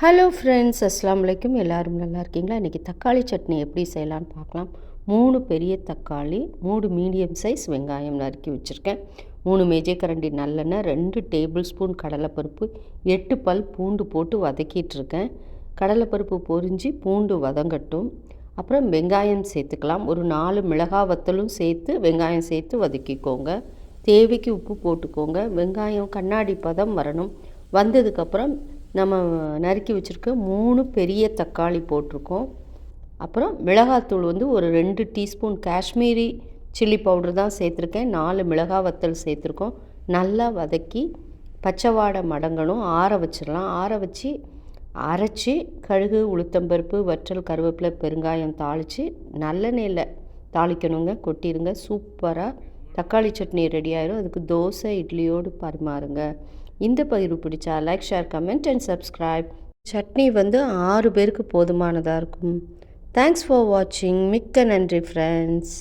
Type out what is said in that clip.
Hello friends, அஸ்ஸலாமு அலைக்கும். எல்லோரும் நல்லா இருக்கீங்களா? இன்றைக்கி தக்காளி சட்னி எப்படி செய்யலான்னு பார்க்கலாம். 3 பெரிய தக்காளி, 3 மீடியம் சைஸ் வெங்காயம் நறுக்கி வச்சுருக்கேன். 3 மேஜைக்கரண்டி நல்லெண்ணெய், 2 டேபிள் ஸ்பூன் கடலைப்பருப்பு, 8 பல் பூண்டு போட்டு வதக்கிட்டுருக்கேன். கடலைப்பருப்பு பொரிஞ்சு பூண்டு வதங்கட்டும். அப்புறம் வெங்காயம் சேர்த்துக்கலாம். ஒரு 4 மிளகாய் வத்தலும் சேர்த்து வெங்காயம் சேர்த்து வதக்கிக்கோங்க. தேவைக்கு உப்பு போட்டுக்கோங்க. வெங்காயம் கண்ணாடி பதம் வரணும். வந்ததுக்கப்புறம் நம்ம நறுக்கி வச்சுருக்க 3 பெரிய தக்காளி போட்டிருக்கோம். அப்புறம் மிளகாத்தூள் ஒரு 2 டீஸ்பூன் காஷ்மீரி சில்லி பவுடர் தான் சேர்த்துருக்கேன். 4 மிளகாய் வத்தல் சேர்த்துருக்கோம். நல்லா வதக்கி பச்சை வாடை மடங்கணும். ஆற வச்சிடலாம். ஆற வச்சு அரைச்சி கடுகு, உளுத்தம்பருப்பு, வற்றல், கருவேப்பிலை, பெருங்காயம் தாளித்து நல்லெண்ணெயில் தாளிக்கணுங்க. கொட்டிடுங்க. சூப்பராக தக்காளி சட்னி ரெடி ஆயிடும். அதுக்கு தோசை, இட்லியோடு பரிமாறுங்க. இந்த பகிர்வு பிடிச்சா like, share, comment and subscribe. Chutney 6 பேருக்கு போதுமானதாக இருக்கும். தேங்க்ஸ் ஃபார் வாட்சிங். மிக்க நன்றி ஃப்ரெண்ட்ஸ்.